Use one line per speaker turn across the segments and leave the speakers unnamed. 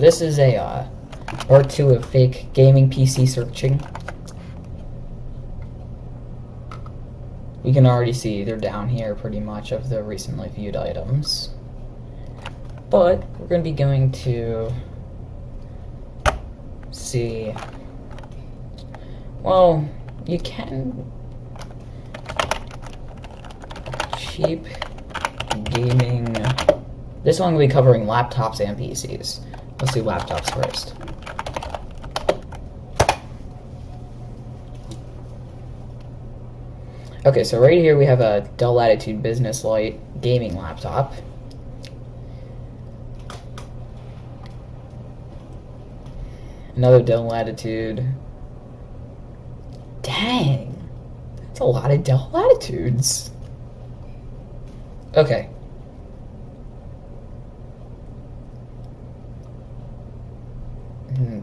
this is a part 2 of fake gaming PC searching. You can already see they're down here pretty much of the recently viewed items. But we're going to be going to see, well, you can cheap gaming. This one will be covering laptops and PCs. Let's do laptops first. Okay, so right here we have a Dell Latitude Business Lite gaming laptop. Another Dell Latitude. Dang! That's a lot of Dell Latitudes. Okay.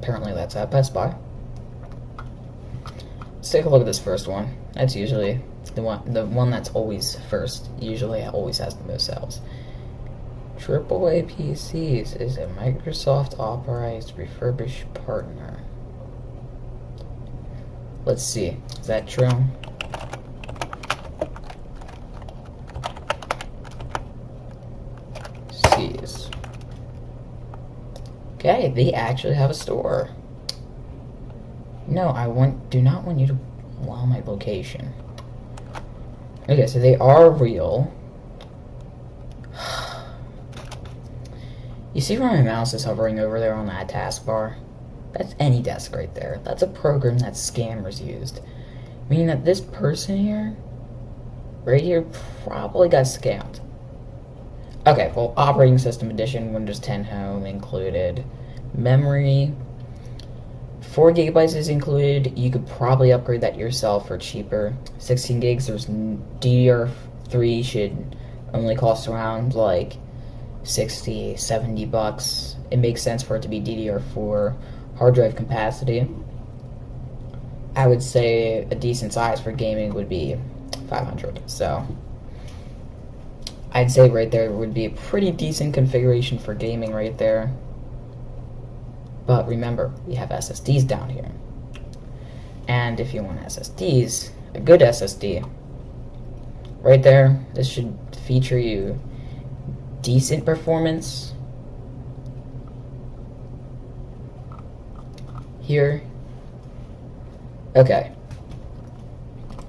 Apparently that's at Best Buy. Let's take a look at this first one. That's usually the one that's always first. Usually always has the most sales. AAA PCs is a Microsoft authorized refurbished partner. Let's see. Is that true? C's. Okay, they actually have a store. No, do not want you to allow my location. Okay, so they are real. You see where my mouse is hovering over there on that taskbar? That's AnyDesk right there. That's a program that scammers used. Meaning that this person here, right here, probably got scammed. Okay, well, operating system edition, Windows 10 Home included. Memory, 4 gigabytes is included. You could probably upgrade that yourself for cheaper. 16 gigs, there's DDR3 should only cost around like 60, 70 bucks. It makes sense for it to be DDR4. Hard drive capacity, I would say a decent size for gaming would be 500. So I'd say right there would be a pretty decent configuration for gaming right there. But remember, we have SSDs down here. And if you want SSDs, a good SSD, right there, this should feature you decent performance. Here. Okay.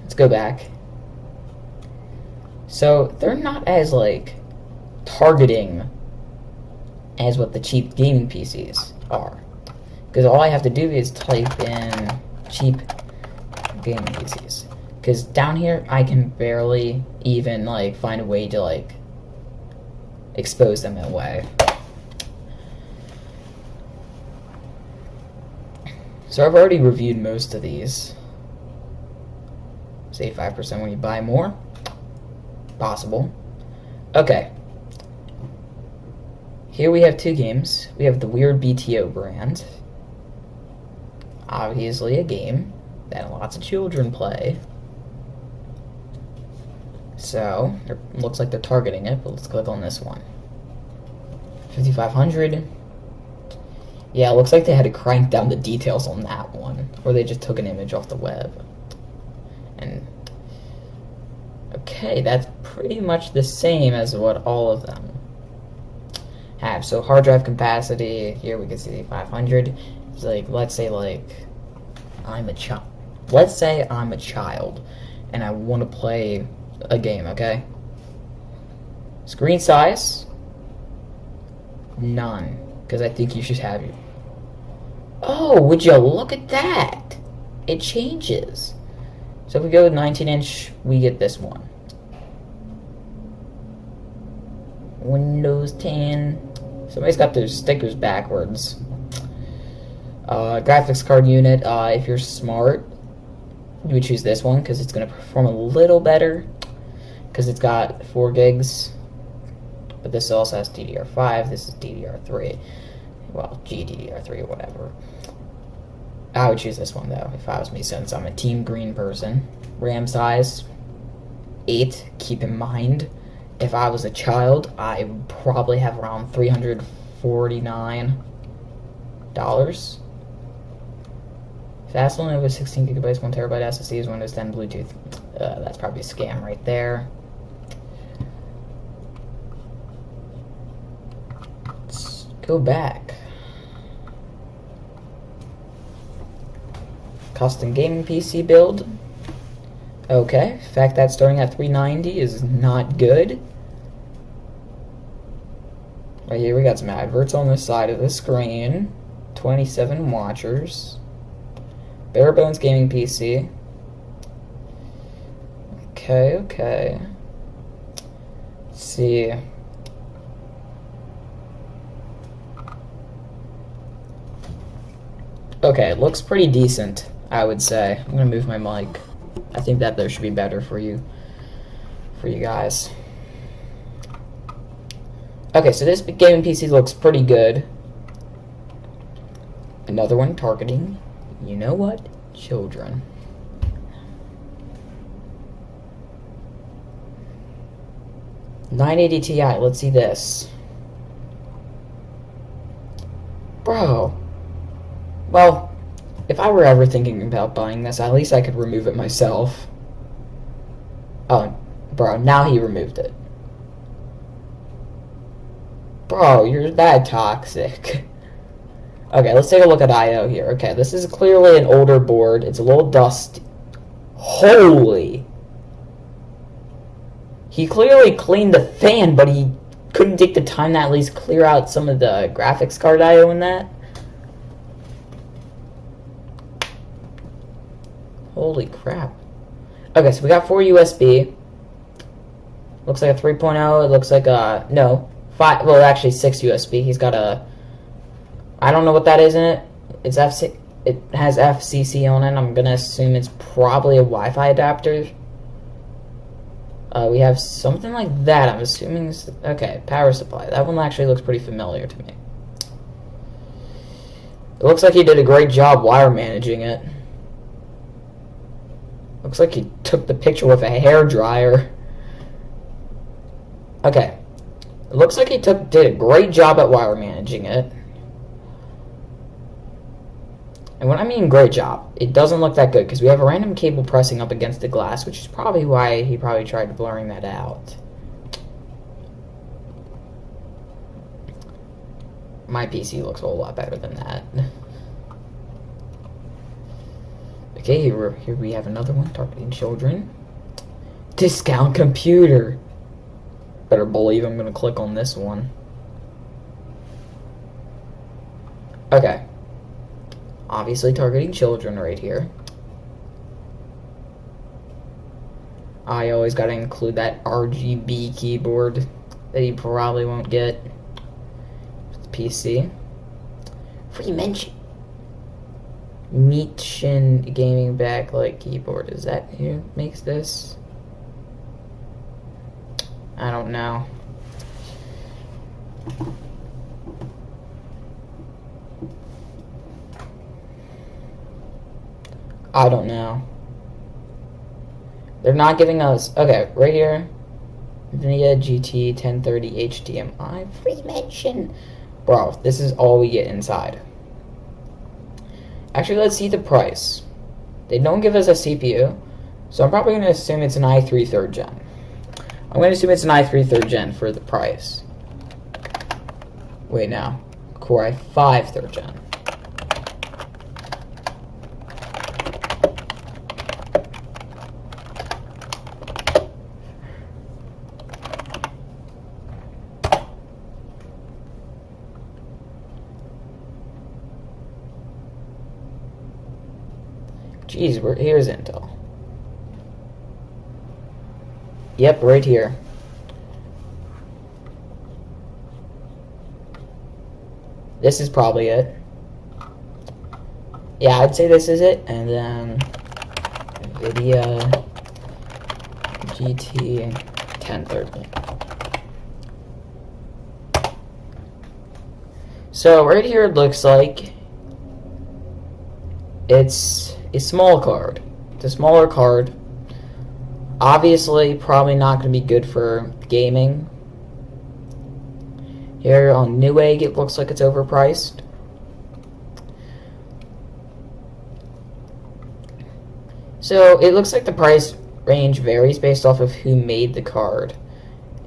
Let's go back. So, they're not as, like, targeting as what the cheap gaming PCs are. Because all I have to do is type in cheap gaming PCs. Because down here, I can barely even, like, find a way to, like, expose them in a way. So I've already reviewed most of these. Save 5% when you buy more. Possible. Okay. Here we have 2 games. We have the Weird BTO brand. Obviously a game that lots of children play. So, it looks like they're targeting it, but let's click on this one. 5500. Yeah, it looks like they had to crank down the details on that one, or they just took an image off the web. And okay, that's pretty much the same as what all of them have. So hard drive capacity, here we can see 500. It's like, let's say I'm a child. Let's say I'm a child and I want to play a game, okay? Screen size, none, because I think you should have your... Oh, would you look at that? It changes. So if we go with 19-inch, we get this one. Windows 10. Somebody's got their stickers backwards. Graphics card unit, if you're smart, you would choose this one because it's going to perform a little better because it's got 4 gigs. But this also has DDR5, this is DDR3. Well, GDDR3 or whatever. I would choose this one though, if I was me, since I'm a Team Green person. RAM size, 8. Keep in mind, if I was a child, I would probably have around 349. Fast Lenovo 16 gigabytes, 1 terabyte SSD is Windows 10 Bluetooth. That's probably a scam right there. Let's go back. Custom gaming PC build. Okay, the fact that starting at 390 is not good. Right here we got some adverts on the side of the screen. 27 watchers. Bare bones gaming PC. Okay. Let's see. Okay, it looks pretty decent, I would say. I'm gonna move my mic. I think that there should be better for you guys. Okay, so this gaming PC looks pretty good. Another one targeting, you know what? Children. $980 Ti, let's see this. Bro. Well, if I were ever thinking about buying this, at least I could remove it myself. Oh, bro, now he removed it. Bro, you're that toxic. Okay, let's take a look at I/O here. Okay, this is clearly an older board. It's a little dusty. Holy. He clearly cleaned the fan, but he couldn't take the time to at least clear out some of the graphics card I/O in that. Holy crap. Okay, so we got 4 USB. Looks like a 3.0. It looks like a... No. 5... Well, actually 6 USB. He's got a... I don't know what that is in it. It's FC... It has FCC on it. I'm gonna assume it's probably a Wi-Fi adapter. We have something like that. I'm assuming it's... Okay, power supply. That one actually looks pretty familiar to me. It looks like he did a great job wire managing it. Looks like he took the picture with a hairdryer. Okay. It looks like he did a great job at wire managing it. And when I mean great job, it doesn't look that good because we have a random cable pressing up against the glass, which is probably why he probably tried blurring that out. My PC looks a whole lot better than that. Okay, here we have another one targeting children. Discount computer. Better believe I'm gonna click on this one. Okay. Obviously targeting children right here. I always gotta include that RGB keyboard that you probably won't get with the PC. Free mention. Meetshin gaming backlight keyboard. Is that who makes this? I don't know. I don't know. They're not giving us... Okay, right here. NVIDIA GT 1030 HDMI. Free mention. Bro, this is all we get inside. Actually, let's see the price. They don't give us a CPU, so I'm probably going to assume it's an i3 3rd gen. I'm going to assume it's an i3 3rd gen for the price. Wait, now. Core i5 3rd gen. Jeez, here's Intel. Yep, right here. This is probably it. Yeah, I'd say this is it. And then NVIDIA GT 1030. So right here it looks like it's a small card. It's a smaller card. Obviously, probably not going to be good for gaming. Here on Newegg, it looks like it's overpriced. So it looks like the price range varies based off of who made the card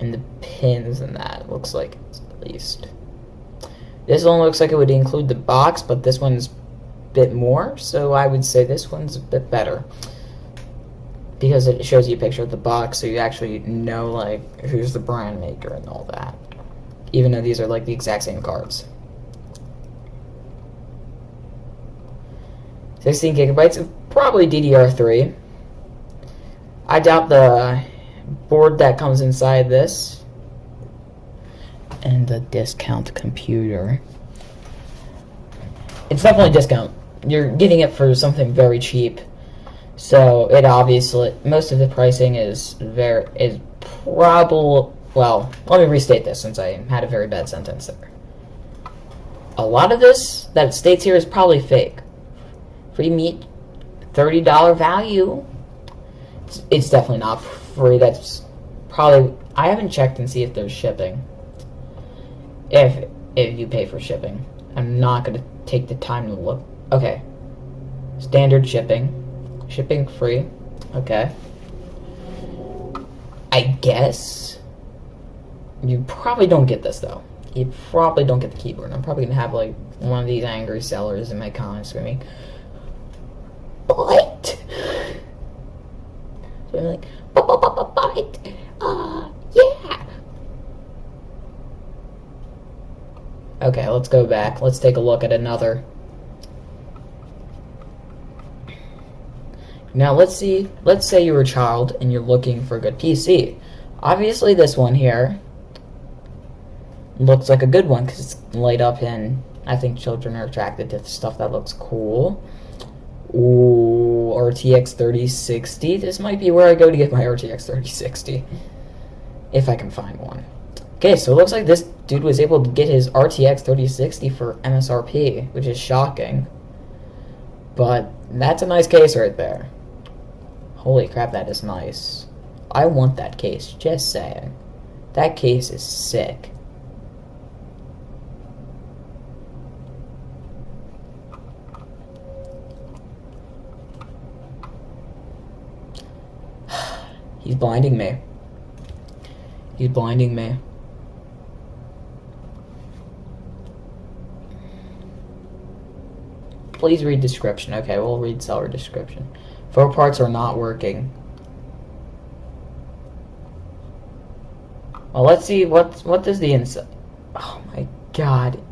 and the pins and that. Looks like, at least. This one looks like it would include the box, but this one's a bit more, so I would say this one's a bit better because it shows you a picture of the box, so you actually know like who's the brand maker and all that, even though these are like the exact same cards. 16 gigabytes of probably DDR3. I doubt the board that comes inside this and the discount computer. It's definitely a discount. You're getting it for something very cheap. So it obviously, most of the pricing is probably, well, let me restate this since I had a very bad sentence there. A lot of this that states here is probably fake. Free meat, $30 value. It's definitely not free. That's probably, I haven't checked and see if there's shipping. If you pay for shipping. I'm not going to take the time to look. Okay. Standard shipping. Shipping free. Okay. I guess you probably don't get this though. You probably don't get the keyboard. I'm probably going to have like one of these angry sellers in my comments screaming, "But!" So I'm like, "But, yeah." Okay, let's go back. Let's take a look at another. Now let's see, let's say you're a child and you're looking for a good PC. Obviously this one here looks like a good one because it's light up and I think children are attracted to stuff that looks cool. Ooh, RTX 3060. This might be where I go to get my RTX 3060. If I can find one. Okay, so it looks like this dude was able to get his RTX 3060 for MSRP, which is shocking. But that's a nice case right there. Holy crap, that is nice. I want that case, just saying. That case is sick. He's blinding me. He's blinding me. Please read description. Okay, we'll read seller description. 4 parts are not working. Well, let's see what does the inside. Oh my god.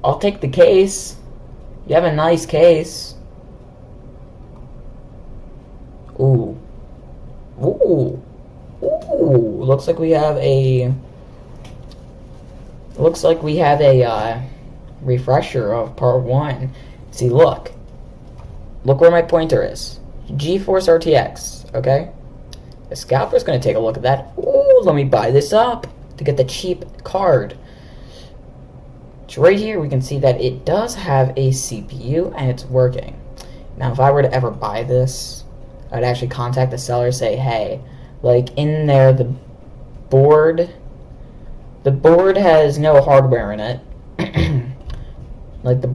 I'll take the case. You have a nice case. Ooh. Ooh. Ooh. Looks like we have a refresher of part 1. See, look where my pointer is. GeForce RTX, okay? The scalper's gonna take a look at that. Ooh, let me buy this up to get the cheap card. So right here we can see that it does have a CPU and it's working. Now if I were to ever buy this, I'd actually contact the seller and say, hey, like in there the board has no hardware in it. Like the